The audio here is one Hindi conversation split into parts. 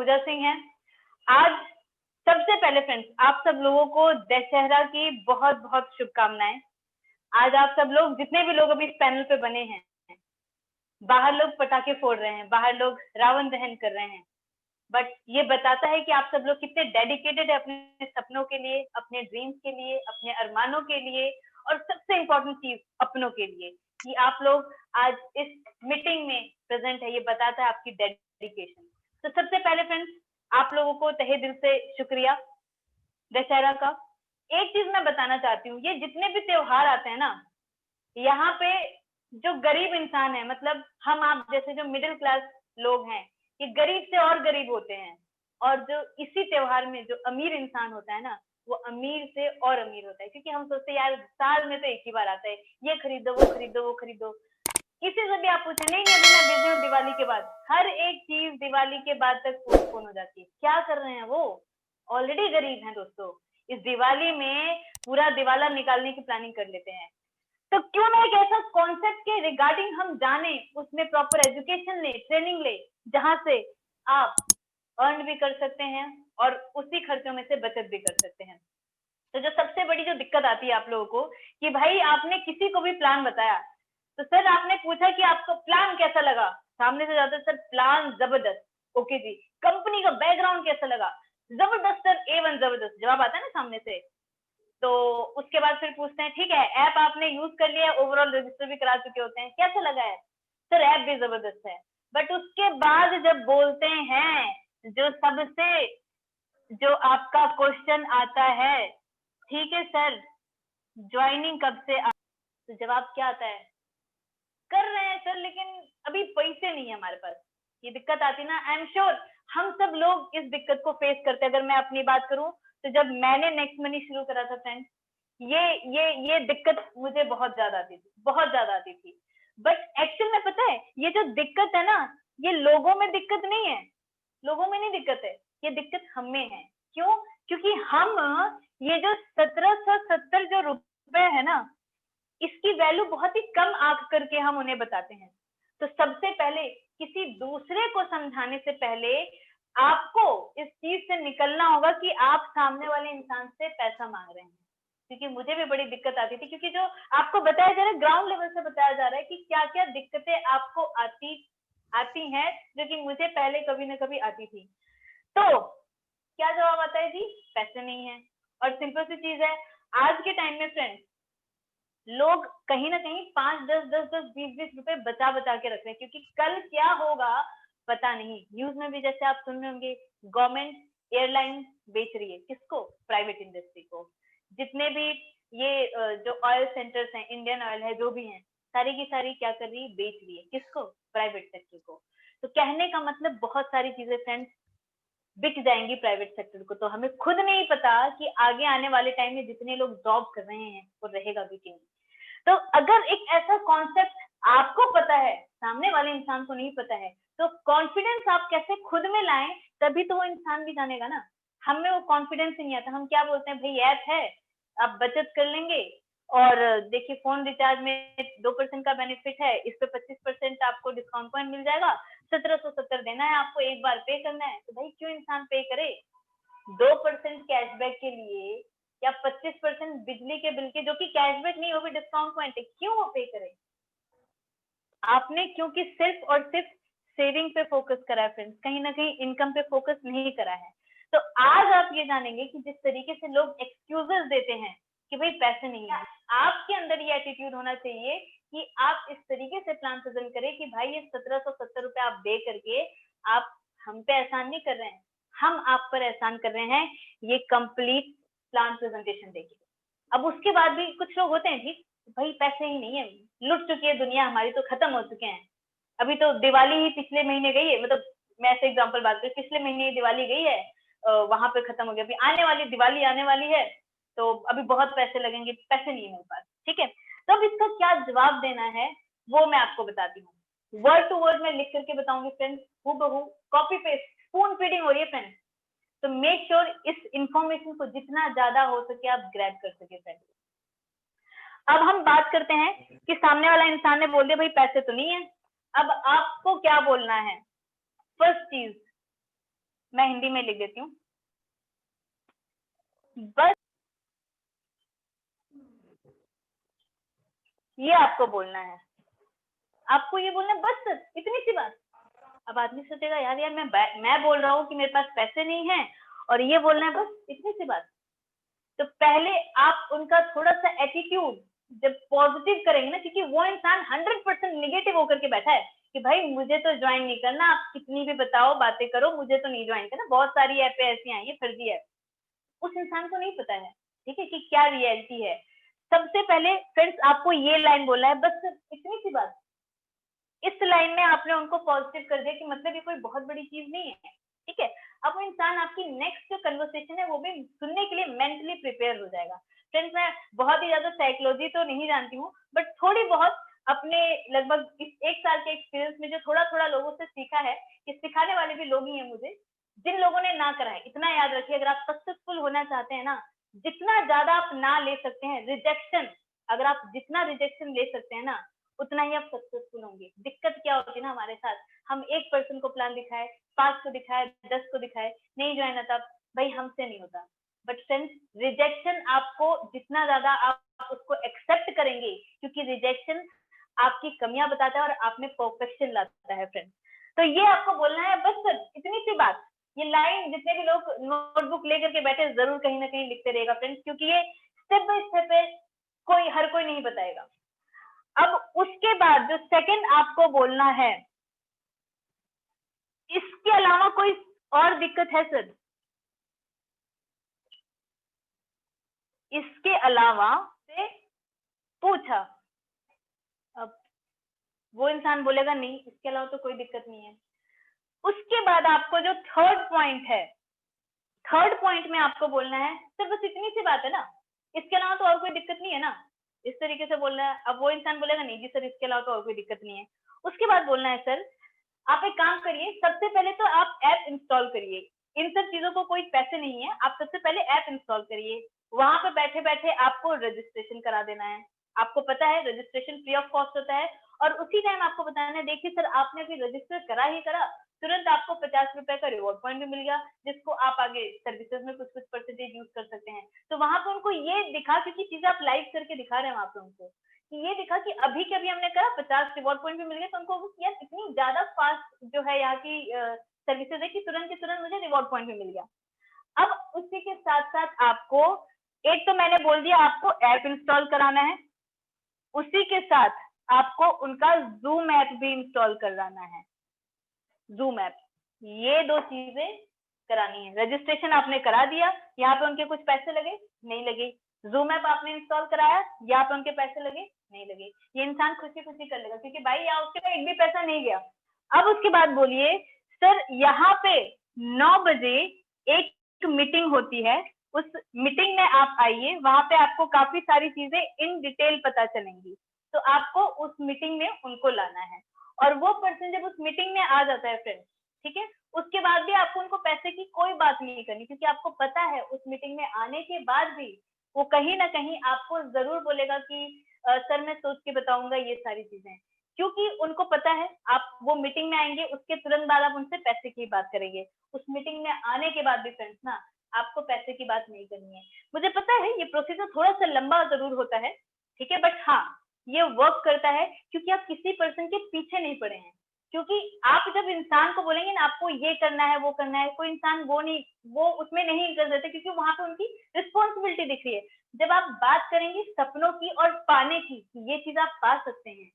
पूजा सिंह है। आज सबसे पहले फ्रेंड्स आप सब लोगों को दशहरा की बहुत बहुत शुभकामनाएं। आज आप सब लोग जितने भी लोग अभी इस पैनल पे बने हैं, बाहर लोग पटाखे फोड़ रहे हैं, बाहर लोग रावण दहन कर रहे हैं, बट ये बताता है कि आप सब लोग कितने डेडिकेटेड है अपने सपनों के लिए, अपने ड्रीम्स के लिए, अपने अरमानों के लिए, और सबसे इम्पोर्टेंट चीज अपनों के लिए, कि आप लोग आज इस मीटिंग में प्रेजेंट है। ये बताता है आपकी डेडिकेशन। तो सबसे पहले फ्रेंड्स आप लोगों को तहे दिल से शुक्रिया दशहरा का। एक चीज मैं बताना चाहती हूँ, ये जितने भी त्योहार आते हैं ना, यहाँ पे जो गरीब इंसान है, मतलब हम आप जैसे जो मिडिल क्लास लोग हैं, ये गरीब से और गरीब होते हैं, और जो इसी त्योहार में जो अमीर इंसान होता है ना, वो अमीर से और अमीर होता है, क्योंकि हम सोचते हैं यार साल में तो एक ही बार आता है, ये खरीदो वो खरीदो वो खरीदो। किसी से भी आप पूछे, नहीं अभी मैं बिजी हूँ दिवाली के बाद, हर एक चीज दिवाली के बाद तक पोस्टपोन हो जाती है। क्या कर रहे हैं वो, ऑलरेडी गरीब हैं दोस्तों, इस दिवाली में पूरा दिवाला निकालने की प्लानिंग कर लेते हैं। तो क्यों ना एक ऐसा कॉन्सेप्ट के रिगार्डिंग हम जाने, उसमें प्रॉपर एजुकेशन ले, ट्रेनिंग ले, जहां से आप अर्न भी कर सकते हैं और उसी खर्चों में से बचत भी कर सकते हैं। तो जो सबसे बड़ी जो दिक्कत आती है आप लोगों को, कि भाई आपने किसी को भी प्लान बताया, तो सर आपने पूछा कि आपको प्लान कैसा लगा, सामने से जाते सर प्लान जबरदस्त, ओके जी, कंपनी का बैकग्राउंड कैसा लगा, जबरदस्त सर, A1 जबरदस्त, जवाब आता है ना सामने से। तो उसके बाद फिर पूछते हैं ठीक है ऐप आपने यूज कर लिया, ओवरऑल रजिस्टर भी करा चुके होते हैं, कैसा लगा है, सर ऐप भी जबरदस्त है। बट उसके बाद जब बोलते हैं, जो सबसे जो आपका क्वेश्चन आता है, ठीक है सर ज्वाइनिंग कब से तो जवाब क्या आता है, कर रहे हैं सर लेकिन अभी पैसे नहीं है हमारे पास। ये दिक्कत आती ना, आई एम श्योर हम सब लोग इस दिक्कत को फेस करते हैं। अगर मैं अपनी बात करूं तो जब मैंने नेक्स्ट मनी शुरू करा था फ्रेंड्स, ये दिक्कत मुझे बहुत ज्यादा आती थी, बहुत ज्यादा आती थी। बट एक्चुअल में पता है ये जो दिक्कत है ना, ये लोगों में दिक्कत नहीं है, लोगों में नहीं दिक्कत है, ये दिक्कत हम में है। क्यों? क्योंकि हम ये जो 1770 जो रुपए है ना, इसकी वैल्यू बहुत ही कम आंक करके हम उन्हें बताते हैं। तो सबसे पहले किसी दूसरे को समझाने से पहले आपको इस चीज से निकलना होगा कि आप सामने वाले इंसान से पैसा मांग रहे हैं। क्योंकि मुझे भी बड़ी दिक्कत आती थी, क्योंकि जो आपको बताया जा रहा है ग्राउंड लेवल से बताया जा रहा है कि क्या क्या दिक्कतें आपको आती हैं, जो कि मुझे पहले कभी ना कभी आती थी। तो क्या जवाब आता है जी, पैसे नहीं है। और सिंपल सी चीज है, आज के टाइम में फ्रेंड्स लोग कहीं ना कहीं 5, 10, 10, 10, 20 रुपए बचा बचा के रख रहे हैं, क्योंकि कल क्या होगा पता नहीं। न्यूज में भी जैसे आप सुन रहे होंगे, गवर्नमेंट एयरलाइन बेच रही है, किसको, प्राइवेट इंडस्ट्री को। जितने भी ये जो ऑयल सेंटर्स हैं, इंडियन ऑयल है, जो भी हैं, सारी की सारी क्या कर रही है, बेच रही है, किसको, प्राइवेट सेक्टर को। तो कहने का मतलब बहुत सारी चीजें फ्रेंड्स बिक जाएंगी प्राइवेट सेक्टर को। तो हमें खुद नहीं पता कि आगे आने वाले टाइम में जितने लोग जॉब कर रहे हैं वो रहेगा भी कि नहीं। तो अगर एक ऐसा कॉन्सेप्ट आपको पता है, सामने वाले इंसान को नहीं पता है, तो कॉन्फिडेंस आप कैसे खुद में लाएं, तभी तो वो इंसान भी जानेगा ना। हमें वो कॉन्फिडेंस ही नहीं आता, हम क्या बोलते हैं, भाई ऐप है आप बचत कर लेंगे, और देखिए फोन रिचार्ज में 2% का बेनिफिट है, इस पे 25% आपको डिस्काउंट पॉइंट मिल जाएगा, 1770 देना है आपको, एक बार पे करना है। तो भाई क्यों इंसान पे करे 2% कैशबैक के लिए, या 25% बिजली के बिल के, जो कि कैशबैक नहीं, वो भी डिस्काउंट पॉइंट है, क्यों वो पे करे? आपने क्योंकि सिर्फ और सिर्फ सेविंग पे फोकस करा है फ्रेंड्स, कहीं ना कहीं इनकम पे फोकस नहीं करा है। तो आज आप ये जानेंगे कि जिस तरीके से लोग एक्सक्यूजेस देते हैं कि भाई पैसे नहीं है, आपके अंदर ये एटीट्यूड होना चाहिए कि आप इस तरीके से प्लान प्रेजेंट करें कि भाई ये 1770 रुपए आप दे करके आप हम पे एहसान नहीं कर रहे हैं, हम आप पर एहसान कर रहे हैं, ये कंप्लीट प्लान प्रेजेंटेशन देखिए। अब उसके बाद भी कुछ लोग होते हैं ठीक, भाई पैसे ही नहीं है, लुट चुकी है दुनिया हमारी, तो खत्म हो चुके हैं। अभी तो दिवाली ही पिछले महीने गई है, मतलब मैं ऐसे एग्जांपल बात करूं, पिछले महीने दिवाली गई है, वहां पे खत्म हो गया, अभी आने वाली दिवाली आने वाली है, तो अभी बहुत पैसे लगेंगे, पैसे नहीं है मेरे पास, ठीक है। तो अब इसका क्या जवाब देना है वो मैं आपको बताती हूँ, वर्ड टू वर्ड में लिख करके बताऊंगी फ्रेंड्स, हूबहू कॉपी पेस्ट, स्पून फीडिंग हो रही है फ्रेंड्स। तो मेक श्योर इस इंफॉर्मेशन को जितना ज्यादा हो सके आप ग्रैब कर सके फ्रेंड्स। अब हम बात करते हैं कि सामने वाला इंसान ने बोल दिया भाई पैसे तो नहीं है, अब आपको क्या बोलना है। फर्स्ट चीज, मैं हिंदी में लिख देती हूँ। बस ये आपको बोलना है, आपको ये बोलना है, बस इतनी सी बात। अब आदमी सोचेगा यार यार मैं बोल रहा हूँ कि मेरे पास पैसे नहीं है और ये बोलना है बस इतनी सी बात। तो पहले आप उनका थोड़ा सा एटीट्यूड जब पॉजिटिव करेंगे ना, क्योंकि वो इंसान 100% निगेटिव होकर के बैठा है कि भाई मुझे तो ज्वाइन नहीं करना, आप कितनी भी बताओ बातें करो, मुझे तो नहीं ज्वाइन करना, बहुत सारी ऐप ऐसी आई है फर्जी ऐप। उस इंसान को नहीं पता है, ठीक है, कि क्या रियलिटी है। सबसे पहले फ्रेंड्स आपको ये लाइन बोलना है, बस इतनी सी बात। इस लाइन में आपने उनको पॉजिटिव कर दिया कि मतलब ये कोई बहुत बड़ी चीज नहीं है, ठीक है। अब वो इंसान आपकी नेक्स्ट जो कन्वर्सेशन है वो भी सुनने के लिए मेंटली प्रिपेयर हो जाएगा। फ्रेंड्स मैं बहुत ही ज्यादा साइकोलॉजी तो नहीं जानती हूँ, बट थोड़ी बहुत अपने लगभग इस 1 साल के एक्सपीरियंस में जो थोड़ा थोड़ा लोगों से सीखा है, कि सिखाने वाले भी लोग ही हैं मुझे, जिन लोगों ने ना करा है। इतना याद रखिए, अगर आप सक्सेसफुल होना चाहते हैं ना, जितना ज्यादा आप ना ले सकते हैं रिजेक्शन, अगर आप जितना रिजेक्शन ले सकते हैं ना, उतना ही आप सक्सेसफुल होंगे। दिक्कत क्या होती है ना हमारे साथ, हम एक पर्सन को प्लान दिखाए, 5 को दिखाए, 10 को दिखाए, नहीं ज्वाइन होता, भाई हमसे नहीं होता। बट फ्रेंड्स रिजेक्शन आपको जितना ज्यादा आप उसको एक्सेप्ट करेंगे, क्योंकि रिजेक्शन आपकी कमियां बताता है और आप में परफेक्शन लाता है फ्रेंड्स। तो ये आपको बोलना है, बस इतनी सी बात। ये लाइन जितने भी लोग नोटबुक लेकर के बैठे जरूर कहीं ना कहीं लिखते रहेगा फ्रेंड्स, क्योंकि ये स्टेप बाय स्टेप है, हर कोई नहीं बताएगा। अब उसके बाद जो सेकंड आपको बोलना है, इसके अलावा कोई और दिक्कत है सर? इसके अलावा से पूछा, अब वो इंसान बोलेगा नहीं इसके अलावा तो कोई दिक्कत नहीं है। उसके बाद आपको जो थर्ड पॉइंट है, थर्ड पॉइंट में आपको बोलना है सर बस इतनी सी बात है ना, इसके अलावा तो और कोई दिक्कत नहीं है ना, इस तरीके से बोलना है। अब वो इंसान बोलेगा नहीं जी सर इसके अलावा तो और कोई दिक्कत नहीं है। उसके बाद बोलना है सर आप एक काम करिए, सबसे पहले तो आप ऐप इंस्टॉल करिए, इन सब चीजों को कोई पैसे नहीं है, आप सबसे पहले ऐप इंस्टॉल करिए, वहां पे बैठे बैठे आपको रजिस्ट्रेशन करा देना है। आपको पता है रजिस्ट्रेशन फ्री ऑफ कॉस्ट होता है, और उसी टाइम आपको बताना है देखिए सर आपने अभी रजिस्टर करा ही करा, तुरंत आपको 50 रुपए का रिवॉर्ड पॉइंट भी मिल गया, जिसको आप आगे सर्विसेज में कुछ कुछ परसेंटेज यूज कर सकते हैं। तो वहां पे उनको ये दिखा, क्योंकि चीजें आप लाइव करके दिखा रहे हैं वहां पे उनको, कि ये दिखा कि अभी के अभी हमने करा 50 रिवॉर्ड पॉइंट भी मिल गए, तो उनको यार इतनी ज्यादा फास्ट जो है यहाँ की सर्विसेज है कि तुरंत के तुरंत मुझे रिवॉर्ड पॉइंट भी मिल गया। अब उसी के साथ साथ आपको एक तो मैंने बोल दिया आपको ऐप इंस्टॉल कराना है, उसी के साथ आपको उनका जूम ऐप भी इंस्टॉल कराना है। जूम ऐप, ये 2 चीजें करानी है। रजिस्ट्रेशन आपने करा दिया, यहाँ पे उनके कुछ पैसे लगे नहीं लगे, जूम ऐप आपने इंस्टॉल कराया, यहाँ पे उनके पैसे लगे नहीं लगे, ये इंसान खुशी खुशी कर लेगा, क्योंकि भाई यहाँ उसके एक भी पैसा नहीं गया। अब उसके बाद बोलिए सर यहाँ पे 9 बजे एक मीटिंग होती है, उस मीटिंग में आप आइए, वहां पे आपको काफी सारी चीजें इन डिटेल पता चलेंगी, तो आपको उस मीटिंग में उनको लाना है। और वो पर्सन जब उस मीटिंग में आ जाता है फ्रेंड्स, ठीक है, उसके बाद भी आपको उनको पैसे की कोई बात नहीं करनी, क्योंकि आपको पता है उस मीटिंग में आने के बाद भी वो कहीं ना कहीं आपको जरूर बोलेगा कि सर मैं सोच के बताऊंगा ये सारी चीजें, क्योंकि उनको पता है आप वो मीटिंग में आएंगे, उसके तुरंत बाद आप उनसे पैसे की बात करेंगे, उस मीटिंग में आने के बाद भी फ्रेंड्स ना आपको पैसे की बात नहीं करनी है। मुझे पता है ये प्रोसीजर थोड़ा सा लंबा जरूर होता है, ठीक है, बट हाँ ये वर्क करता है, क्योंकि आप किसी पर्सन के पीछे नहीं पड़े हैं। क्योंकि आप जब इंसान को बोलेंगे ना आपको ये करना है वो करना है, कोई इंसान वो उसमें नहीं कर देते, क्योंकि वहां पे उनकी रिस्पॉन्सिबिलिटी दिख रही है। जब आप बात करेंगे सपनों की और पाने की, ये चीज आप पा सकते हैं,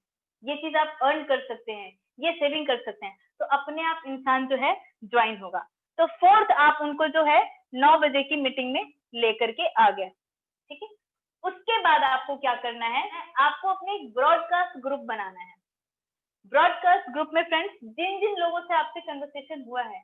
ये चीज आप अर्न कर सकते हैं, ये सेविंग कर सकते हैं, तो अपने आप इंसान जो है ज्वाइन होगा। तो फोर्थ आप उनको जो है 9 बजे की मीटिंग में लेकर के आ गए, ठीक है। उसके बाद आपको क्या करना है, आपको अपने एक ब्रॉडकास्ट ग्रुप बनाना है। ब्रॉडकास्ट ग्रुप में फ्रेंड्स जिन जिन लोगों से आपसे कन्वर्सेशन हुआ है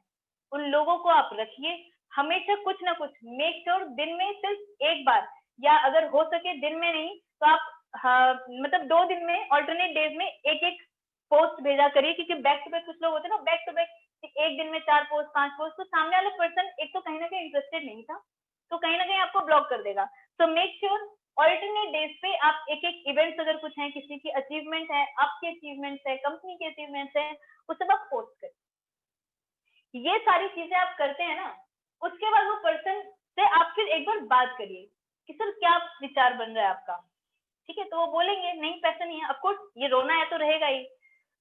उन लोगों को आप रखिए, हमेशा कुछ ना कुछ मेक श्योर दिन में सिर्फ एक बार, या अगर हो सके दिन में नहीं तो आप मतलब 2 दिन में ऑल्टरनेट डेज में एक एक पोस्ट भेजा करिए, क्योंकि बैक टू बैक कुछ लोग होते हैं ना, बैक टू बैक एक दिन में 4 पोस्ट 5 पोस्ट, तो सामने वाला पर्सन एक तो कहीं ना कहीं इंटरेस्टेड नहीं था, तो कहीं ना कहीं आपको ब्लॉक कर देगा। तो मेक श्योर ऑल्टरनेट डेज पे आप एक एक इवेंट्स अगर कुछ है, किसी की अचीवमेंट है, आपके अचीवमेंट्स है, कंपनी के अचीवमेंट्स है, वो सब आप पोस्ट करें। ये सारी चीजें आप करते हैं ना, उसके बाद वो पर्सन से आप फिर एक बार बात करिए कि सर क्या विचार बन रहा है आपका, ठीक है? तो वो बोलेंगे नहीं पैसा नहीं है, ऑफकोर्स ये रोना है तो रहेगा ही।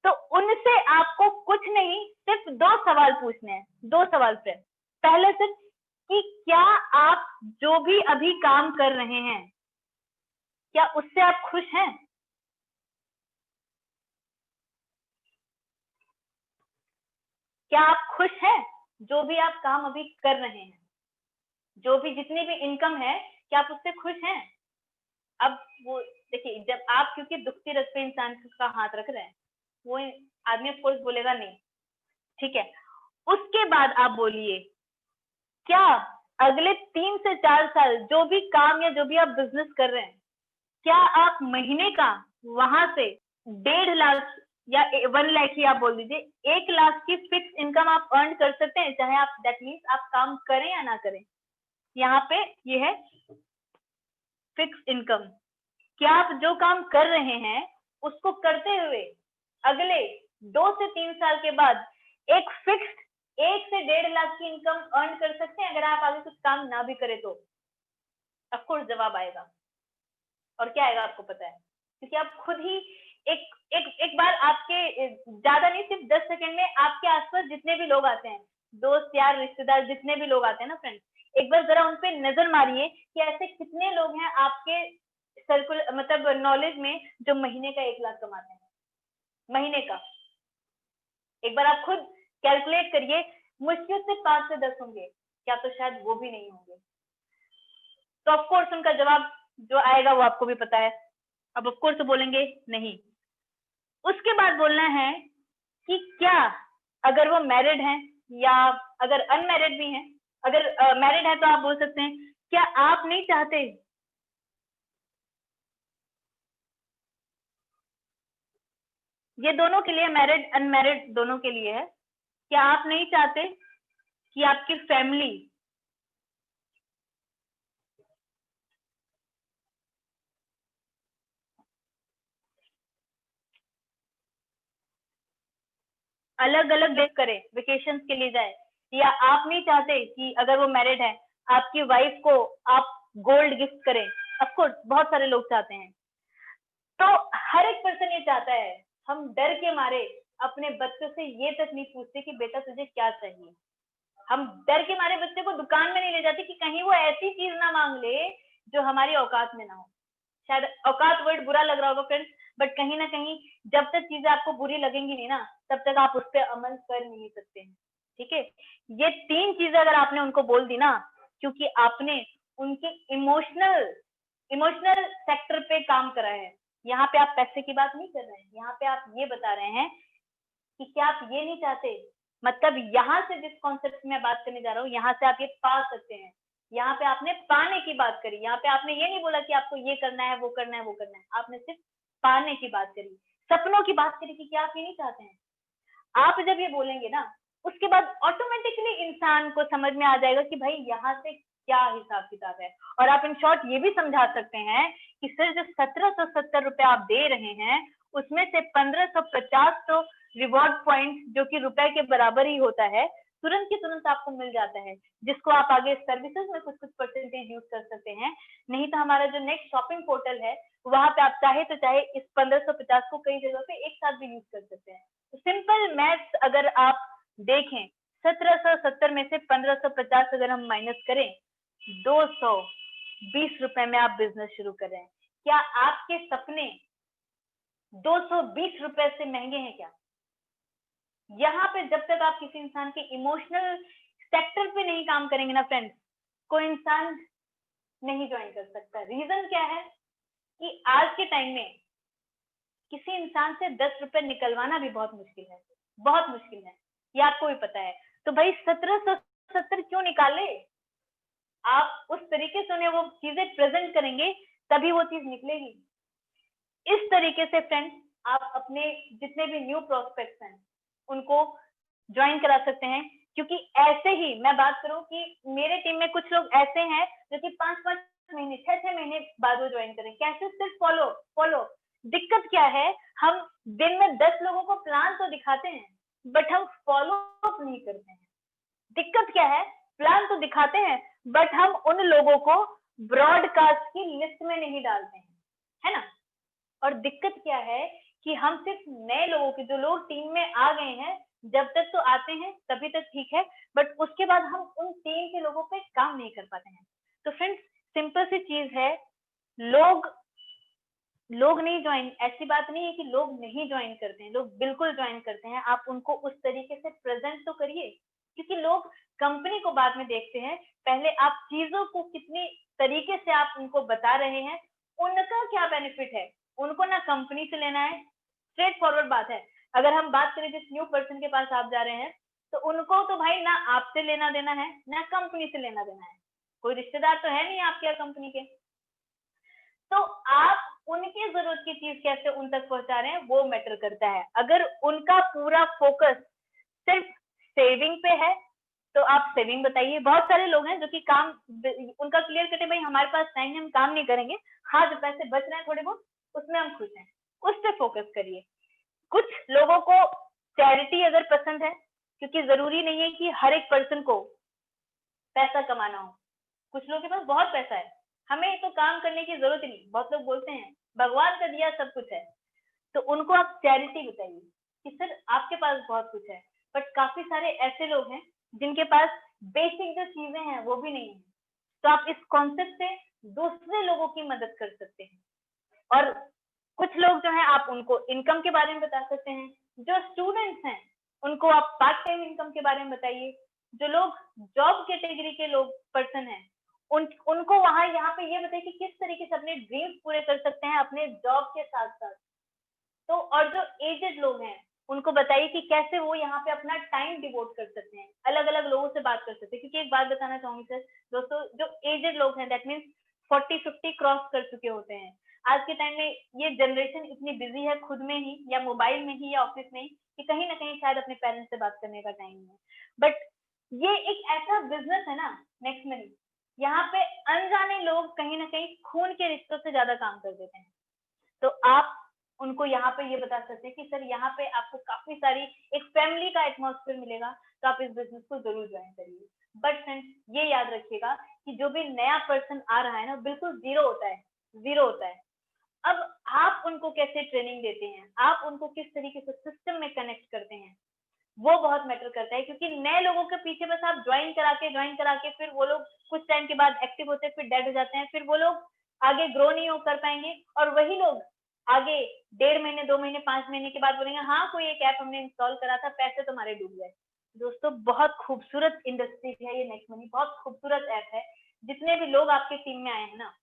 तो उनसे आपको कुछ नहीं, सिर्फ 2 सवाल पूछने हैं, 2 सवाल से। पहले सिर्फ कि क्या आप जो भी अभी काम कर रहे हैं, क्या उससे आप खुश हैं? क्या आप खुश हैं जो भी आप काम अभी कर रहे हैं, जो भी जितनी भी इनकम है, क्या आप उससे खुश हैं? अब वो देखिए, जब आप क्योंकि दुखती रथ पे इंसान का हाथ रख रहे हैं, वो आदमी ऑफ कोर्स बोलेगा नहीं, ठीक है? उसके बाद आप बोलिए क्या अगले 3 से 4 साल जो भी काम या जो भी आप बिजनेस कर रहे हैं, क्या आप महीने का वहां से 1.5 लाख या 1 लाख ही आप बोल दीजिए, 1 लाख की फिक्स इनकम आप अर्न कर सकते हैं, चाहे आप दैट मीन्स आप काम करें या ना करें। यहाँ पे ये है फिक्स इनकम। क्या आप जो काम कर रहे हैं उसको करते हुए अगले 2 से 3 साल के बाद एक फिक्स्ड 1 से 1.5 लाख की इनकम अर्न कर सकते हैं अगर आप आगे कुछ काम ना भी करें तो? ऑफकोर्स जवाब आएगा। और क्या आएगा आपको पता है? क्योंकि आप खुद ही एक एक बार आपके ज्यादा नहीं, सिर्फ 10 सेकंड में आपके आसपास जितने भी लोग आते हैं, दोस्त यार रिश्तेदार जितने भी लोग आते हैं ना फ्रेंड्स, एक बार जरा उन पे नजर मारिए कि ऐसे कितने लोग हैं आपके सर्कुल मतलब नॉलेज में जो महीने का 1 लाख कमाते हैं, महीने का। एक बार आप खुद कैलकुलेट करिए, मुश्किल से 5 से 10 होंगे, क्या तो शायद वो भी नहीं होंगे। तो ऑफकोर्स उनका जवाब जो आएगा वो आपको भी पता है। अब ऑफकोर्स तो बोलेंगे नहीं। उसके बाद बोलना है कि क्या अगर वो मैरिड हैं या अगर अनमैरिड भी हैं, अगर मैरिड है तो आप बोल सकते हैं क्या आप नहीं चाहते, ये दोनों के लिए, मैरिड अनमैरिड दोनों के लिए है, क्या आप नहीं चाहते कि आपकी फैमिली अलग अलग डेट करे, वेकेशन के लिए जाए? या आप नहीं चाहते कि अगर वो मैरिड है आपकी वाइफ को आप गोल्ड गिफ्ट करें? ऑफकोर्स बहुत सारे लोग चाहते हैं। तो हर एक पर्सन ये चाहता है। हम डर के मारे अपने बच्चों से ये तक नहीं पूछते कि बेटा तुझे क्या चाहिए। हम डर के मारे बच्चे को दुकान में नहीं ले जाते कि कहीं वो ऐसी चीज ना मांग ले जो हमारी औकात में ना हो। शायद औकात वर्ड बुरा लग रहा होगा फ्रेंड्स, बट कहीं ना कहीं जब तक चीजें आपको बुरी लगेंगी नहीं ना, तब तक आप उस पर अमल कर नहीं सकते हैं, ठीक है? ये 3 चीजें अगर आपने उनको बोल दी ना, क्योंकि आपने उनके इमोशनल इमोशनल सेक्टर पे काम करा है। यहाँ पे आप पैसे की बात नहीं कर रहे हैं, यहाँ पे आप ये बता रहे हैं कि क्या आप ये नहीं चाहते, मतलब यहाँ से जिस कॉन्सेप्ट में बात करने जा रहा हूँ, यहाँ से आप ये पा सकते हैं। यहाँ पे आपने पाने की बात करी, यहाँ पे आपने ये नहीं बोला कि आपको ये करना है वो करना है वो करना है, आपने सिर्फ पाने की बात करी, सपनों की बात करी कि क्या आप ये नहीं चाहते हैं। आप जब ये बोलेंगे ना, उसके बाद ऑटोमेटिकली इंसान को समझ में आ जाएगा कि भाई यहाँ से क्या हिसाब किताब है। और आप इन शॉर्ट ये भी समझा सकते हैं कि सर जो 1770 रुपए आप दे रहे हैं, उसमें से 1550 तो रिवॉर्ड पॉइंट जो कि रुपए के बराबर ही होता है, तुरंत की तुरंत आपको मिल जाता है, जिसको आप आगे सर्विसेज में कुछ कुछ परसेंटेज यूज कर सकते हैं। नहीं तो हमारा जो नेक्स्ट शॉपिंग पोर्टल है, वहां पे आप चाहे तो चाहे इस 1550 को कई जगह पे एक साथ भी यूज कर सकते हैं। तो सिंपल मैथ्स अगर आप देखें, 1770 में से 1550 अगर हम माइनस करें, 220 रुपए में आप बिजनेस शुरू कर रहे हैं। क्या आपके सपने 220 रुपए से महंगे हैं क्या? यहाँ पे जब तक आप किसी इंसान के इमोशनल सेक्टर पे नहीं काम करेंगे ना फ्रेंड्स, कोई इंसान नहीं ज्वाइन कर सकता। रीजन क्या है कि आज के टाइम में किसी इंसान से 10 रुपए निकलवाना भी बहुत मुश्किल है, बहुत मुश्किल है, ये आपको भी पता है। तो भाई 1770 क्यों निकाले? आप उस तरीके से उन्हें वो चीजें प्रेजेंट करेंगे तभी वो चीज निकलेगी। इस तरीके से फ्रेंड्स आप अपने जितने भी न्यू प्रोस्पेक्ट्स हैं उनको ज्वाइन करा सकते हैं। क्योंकि ऐसे ही मैं बात करूं कि मेरे टीम में कुछ लोग ऐसे हैं जो कि 5-5 महीने 6-6 महीने बाद वो ज्वाइन करें। कैसे? सिर्फ फॉलो फॉलो। दिक्कत क्या है, हम दिन में 10 लोगों को प्लान तो दिखाते हैं बट हम फॉलो अप नहीं करते हैं। दिक्कत क्या है, प्लान तो दिखाते हैं बट हम उन लोगों को ब्रॉडकास्ट की लिस्ट में नहीं डालते हैं, है ना। और दिक्कत क्या है कि हम सिर्फ नए लोगों के, जो लोग टीम में आ गए हैं, जब तक तो आते हैं तभी तक ठीक है, बट उसके बाद हम उन टीम के लोगों पे काम नहीं कर पाते हैं। तो फ्रेंड्स, सिंपल सी चीज है, लोग नहीं ज्वाइन, ऐसी बात नहीं है कि लोग नहीं ज्वाइन करते हैं, लोग बिल्कुल ज्वाइन करते हैं। आप उनको उस तरीके से प्रेजेंट तो करिए, क्योंकि लोग कंपनी को बाद में देखते हैं, पहले आप चीजों को कितनी तरीके से आप उनको बता रहे हैं, उनका क्या बेनिफिट है, उनको ना कंपनी से लेना है। स्ट्रेट फॉरवर्ड बात है। अगर हम बात करें जिस न्यू पर्सन के पास आप जा रहे हैं, तो उनको तो भाई ना आपसे लेना देना है ना कंपनी से लेना देना है, कोई रिश्तेदार तो है नहीं आपके या कंपनी के। तो आप उनकी जरूरत की चीज कैसे उन तक पहुंचा रहे हैं वो मैटर करता है। अगर उनका पूरा फोकस सिर्फ सेविंग पे है तो आप सेविंग बताइए। बहुत सारे लोग हैं जो कि काम उनका क्लियर कटे, भाई हमारे पास टाइम है, हम काम नहीं करेंगे, हाँ जो पैसे बच रहे हैं थोड़े बहुत उसमें हम खुश हैं, उस पर फोकस करिए। कुछ लोगों को चैरिटी अगर पसंद है, क्योंकि जरूरी नहीं है कि हर एक पर्सन को पैसा कमाना हो, कुछ लोगों के पास बहुत पैसा है, हमें तो काम करने की जरूरत ही नहीं, बहुत लोग बोलते हैं भगवान का दिया सब कुछ है, तो उनको आप चैरिटी बताइए कि सर आपके पास बहुत कुछ है, बट काफी सारे ऐसे लोग हैं जिनके पास बेसिक जो चीजें हैं वो भी नहीं है, तो आप इस कॉन्सेप्ट से दूसरे लोगों की मदद कर सकते हैं। और कुछ लोग जो है आप उनको इनकम के बारे में बता सकते हैं, जो स्टूडेंट्स हैं उनको आप पार्ट टाइम इनकम के बारे में बताइए, जो लोग जॉब कैटेगरी के लोग पर्सन हैं उनको वहां यहाँ पे ये बताइए कि किस तरीके से अपने ड्रीम्स पूरे कर सकते हैं अपने जॉब के साथ साथ। तो और जो एजेड लोग हैं उनको बताइए कि कैसे वो यहाँ पे अपना टाइम डिवोट कर सकते हैं, अलग अलग लोगों से बात कर सकते हैं। क्योंकि एक बात बताना चाहूंगी सर दोस्तों, जो एजेड लोग हैं दैट मीन्स 40-50 क्रॉस कर चुके होते हैं, आज के टाइम में ये जनरेशन इतनी बिजी है खुद में ही या मोबाइल में ही या ऑफिस में ही कि कहीं ना कहीं शायद अपने पेरेंट्स से बात करने का टाइम नहीं है। बट ये एक ऐसा बिजनेस है ना, नेक्स्ट मनी, यहाँ पे अनजाने लोग कहीं ना कहीं खून के रिश्तों से ज्यादा काम कर देते हैं। तो आप उनको यहाँ पे ये बता सकते हैं कि सर यहाँ पे आपको काफी सारी एक फैमिली का एटमॉस्फेयर मिलेगा, तो आप इस बिजनेस को जरूर ज्वाइन करिए। बट फ्रेंड्स ये याद रखिएगा कि जो भी नया पर्सन आ रहा है ना बिल्कुल जीरो होता है, जीरो होता है। अब आप उनको कैसे ट्रेनिंग देते हैं, आप उनको किस तरीके से सिस्टम में कनेक्ट करते हैं, वो बहुत मैटर करता है। क्योंकि नए लोगों के पीछे बस आप ज्वाइन करा के फिर वो लोग कुछ टाइम के बाद एक्टिव होते हैं, फिर डेड हो जाते हैं, फिर वो लोग आगे ग्रो नहीं हो कर पाएंगे, और वही लोग आगे 1.5 महीने 2 महीने 5 महीने के बाद बोलेंगे हाँ कोई एक ऐप हमने इंस्टॉल करा था, पैसे तुम्हारे डूब गए। दोस्तों बहुत खूबसूरत इंडस्ट्री है ये नेक्स्ट मनी, बहुत खूबसूरत ऐप है। जितने भी लोग आपके टीम में आए हैं ना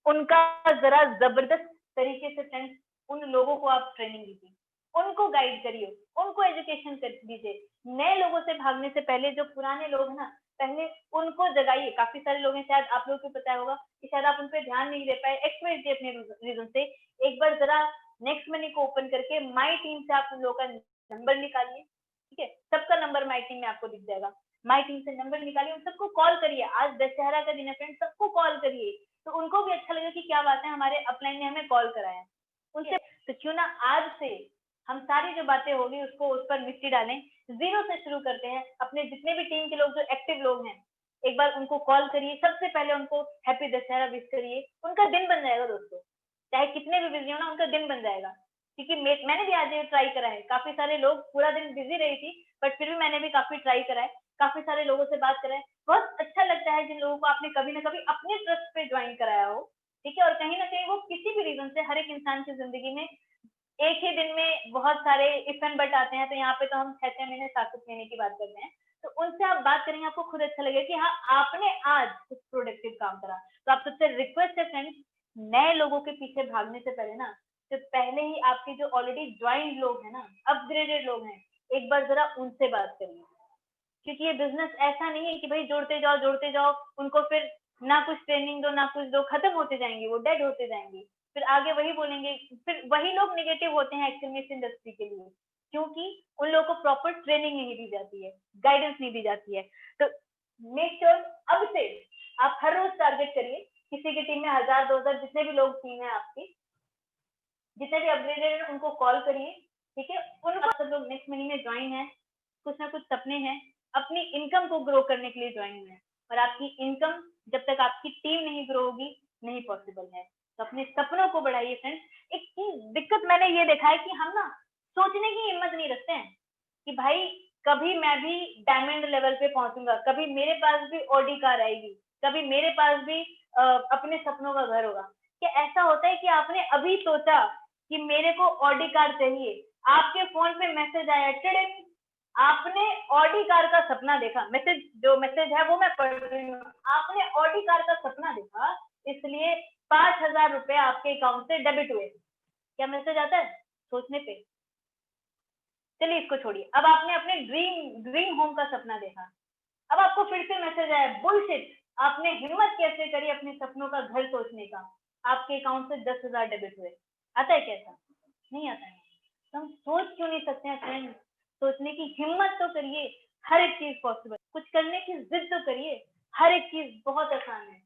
उनका जरा जबरदस्त तरीके से फ्रेंड्स उन लोगों को आप ट्रेनिंग दीजिए, उनको गाइड करिए, उनको एजुकेशन कर दीजिए। नए लोगों से भागने से पहले जो पुराने लोग हैं ना पहले उनको जगाइए। काफी सारे लोग हैं, शायद आप लोगों को पता होगा कि शायद आप उन पर ध्यान नहीं दे पाए एक्सप्रेस अपने रीजन से। एक बार जरा नेक्स्ट मनी को ओपन करके माई टीम से आप उन लोगों का नंबर निकालिए, ठीक है, सबका नंबर माई टीम में आपको दिख जाएगा। माई टीम से नंबर निकालिए, उन सबको कॉल करिए, आज दशहरा का दिन है फ्रेंड्स, सबको कॉल करिए, तो उनको भी अच्छा लगेगा कि क्या बात है हमारे अपलाइन ने हमें कॉल कराया उनसे। तो क्यों ना आज से हम सारी जो बातें होगी उसको उस पर मिट्टी डालें, जीरो से शुरू करते हैं। अपने जितने भी टीम के लोग जो एक्टिव लोग हैं एक बार उनको कॉल करिए, सबसे पहले उनको हैप्पी दशहरा विश करिए, उनका दिन बन जाएगा दोस्तों, चाहे कितने भी बिजी हो ना उनका दिन बन जाएगा। क्योंकि मैंने भी आज ये ट्राई करा है, काफी सारे लोग पूरा दिन बिजी रही थी बट फिर भी मैंने भी काफी ट्राई करा है, काफी सारे लोगों से बात करा है, बहुत अच्छा लगता है जिन लोगों को आपने कभी ना कभी अपने ट्रस्ट पे ज्वाइन कराया हो, ठीक है। और कहीं ना कहीं वो किसी भी रीजन से हर एक इंसान की जिंदगी में एक ही दिन में बहुत सारे इफ एंड बट आते हैं, तो यहाँ पे तो हम 6-6 महीने 7-7 महीने की बात करते हैं, तो उनसे आप बात करेंगे आपको खुद अच्छा लगेगा कि हाँ आपने आज कुछ प्रोडक्टिव काम करा। तो आप सबसे रिक्वेस्ट है फ्रेंड्स, नए लोगों के पीछे भागने से पहले ना तो पहले ही आपके जो ऑलरेडी ज्वाइंट लोग हैं ना, अपग्रेडेड लोग हैं, एक बार जरा उनसे बात करिए। क्योंकि ये बिजनेस ऐसा नहीं है कि भाई जोड़ते जाओ उनको, फिर ना कुछ ट्रेनिंग दो ना कुछ दो, खत्म होते जाएंगे, वो डेड होते जाएंगे, फिर आगे वही बोलेंगे, फिर वही लोग निगेटिव होते हैं एक्चुअली इस इंडस्ट्री के लिए, क्योंकि उन लोगों को प्रॉपर ट्रेनिंग नहीं दी जाती है, गाइडेंस नहीं दी जाती है। तो मेक श्योर अब से आप हर रोज टारगेट करिए, किसी की टीम में 1000-2000 जितने भी लोग टीम है आपकी, जितने भी अपग्रेडेड उनको कॉल करिए, ठीक है। उनको सब लोग नेक्स्ट मनी में ज्वाइन है, कुछ ना कुछ सपने हैं, अपनी इनकम को ग्रो करने के लिए ज्वाइन हुए हैं, और आपकी इनकम जब तक आपकी टीम नहीं ग्रो होगी नहीं पॉसिबल है। तो अपने सपनों को बढ़ाइए फ्रेंड्स। एक चीज दिक्कत मैंने ये देखा है कि हम ना सोचने की हिम्मत नहीं रखते हैं कि भाई कभी मैं भी डायमंड लेवल पे पहुंचूंगा, कभी मेरे पास भी ऑडी कार आएगी, कभी मेरे पास भी अपने सपनों का घर होगा। क्या ऐसा होता है कि आपने अभी सोचा कि मेरे को ऑडी कार चाहिए, आपके फोन पे मैसेज आया, टिडिंग, आपने ऑडी कार का सपना देखा, जो मैसेज है वो मैं पढ़ रही हूँ, आपने ऑडी कार का सपना देखा, इसलिए 5,000 रुपए आपके अकाउंट से डेबिट हुए। क्या मैसेज आता है सोचने पे? चलिए इसको छोड़िए। अब आपने अपने ड्रीम होम का सपना देखा, अब आपको फिर से मैसेज आया, बुलशिट, आपने हिम्मत कैसे करी अपने सपनों का घर सोचने का, आपके अकाउंट से 10,000 डेबिट हुए। आता है कैसा? नहीं आता है। तो हम सोच क्यों नहीं सकते हैं फ्रेंड? सोचने की हिम्मत तो करिए, हर एक चीज पॉसिबल, कुछ करने की जिद तो करिए, हर एक चीज बहुत आसान है।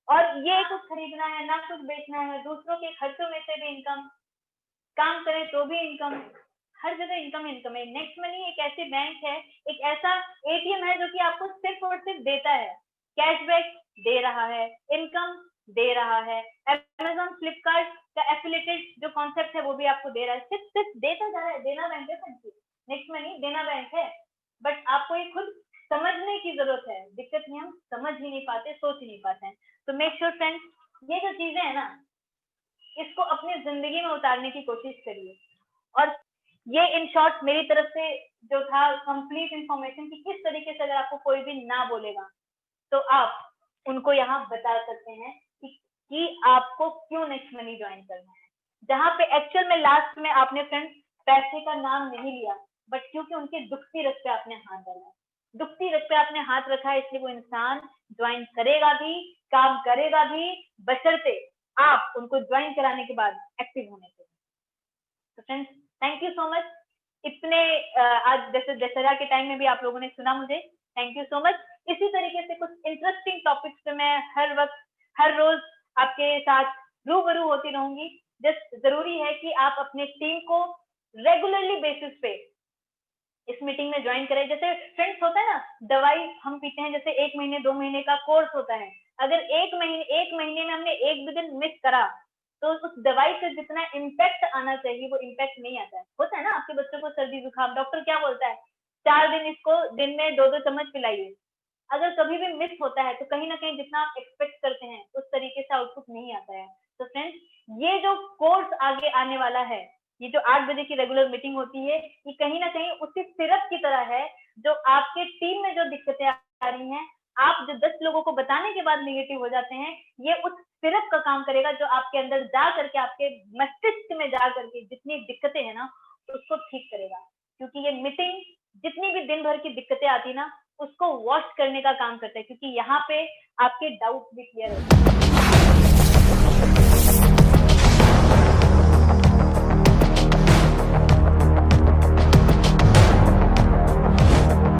और ये कुछ खरीदना है ना कुछ बेचना है, दूसरों के खर्चों में से भी इनकम, काम करें तो भी इनकम, हर जगह इनकम इनकम है। नेक्स्ट मनी एक ऐसी बैंक है, एक ऐसा एटीएम है जो कि आपको सिर्फ और सिर्फ देता है, कैशबैक दे रहा है, इनकम दे रहा है। अमेजोन फ्लिपकार्ट का एफिलिएटेड जो कॉन्सेप्ट है वो भी आपको दे रहा है, सिर्फ देता जा रहा है। देना बैंक है, नेक्स्ट मनी देना बैंक है, बट आपको ये खुद समझने की जरूरत है। दिक्कत नहीं, हम समझ ही नहीं पाते, सोच ही नहीं पाते हैं। तो मेक श्योर फ्रेंड्स, ये जो चीजें है ना, इसको अपनी जिंदगी में उतारने की कोशिश करिए। और ये इन शॉर्ट मेरी तरफ से जो था कंप्लीट इंफॉर्मेशन कि किस तरीके से अगर आपको कोई भी ना बोलेगा तो आप उनको यहाँ बता सकते हैं कि आपको क्यों नेक्स्ट मनी ज्वाइन करना है। जहां पे एक्चुअल में लास्ट में आपने फ्रेंड्स पैसे का नाम नहीं लिया, बट क्योंकि उनके दुखती रख पे आपने हाथ डाला, दुखती रख पे आपने हाथ रखा है, इसलिए वो इंसान ज्वाइन करेगा भी, काम करेगा भी, बशर्ते आप उनको ज्वाइन कराने के बाद एक्टिव होने से। तो friends thank you so much. इतने आज जैसे दशहरा के टाइम में भी आप लोगों ने सुना मुझे, थैंक यू सो मच। इसी तरीके से कुछ इंटरेस्टिंग टॉपिक्स पे मैं हर वक्त हर रोज आपके साथ रूबरू होती रहूंगी। जस्ट जरूरी है कि आप अपने टीम को रेगुलरली बेसिस पे इस मीटिंग में ज्वाइन करें। जैसे फ्रेंड्स होता है ना, दवाई हम पीते हैं, जैसे 1 महीने 2 महीने का कोर्स होता है, अगर 1 महीने में हमने 1 भी दिन मिस करा तो उस दवाई से जितना इम्पैक्ट आना चाहिए वो इम्पैक्ट नहीं आता है। होता है ना, आपके बच्चों को सर्दी जुकाम, डॉक्टर क्या बोलता है, 4 दिन इसको दिन में 2-2 चम्मच पिलाइए। अगर कभी भी मिस होता है तो कहीं ना कहीं जितना आप एक्सपेक्ट करते हैं उस तरीके से आउटपुट नहीं आता है। तो फ्रेंड्स, ये जो कोर्स आगे आने वाला है, ये जो 8 बजे की रेगुलर मीटिंग होती है, ये कहीं ना कहीं उसी सिरप की तरह है जो आपके टीम में जो दिक्कतें आ रही हैं, आप जो 10 लोगों को बताने के बाद नेगेटिव हो जाते हैं, ये उस सिरप का काम करेगा जो आपके अंदर जा करके, आपके मस्तिष्क में जा करके जितनी दिक्कतें हैं ना उसको ठीक करेगा। क्योंकि ये मीटिंग जितनी भी दिन भर की दिक्कतें आती ना उसको वॉश करने का काम करता है, क्योंकि यहाँ पे आपके डाउट भी क्लियर होते हैं।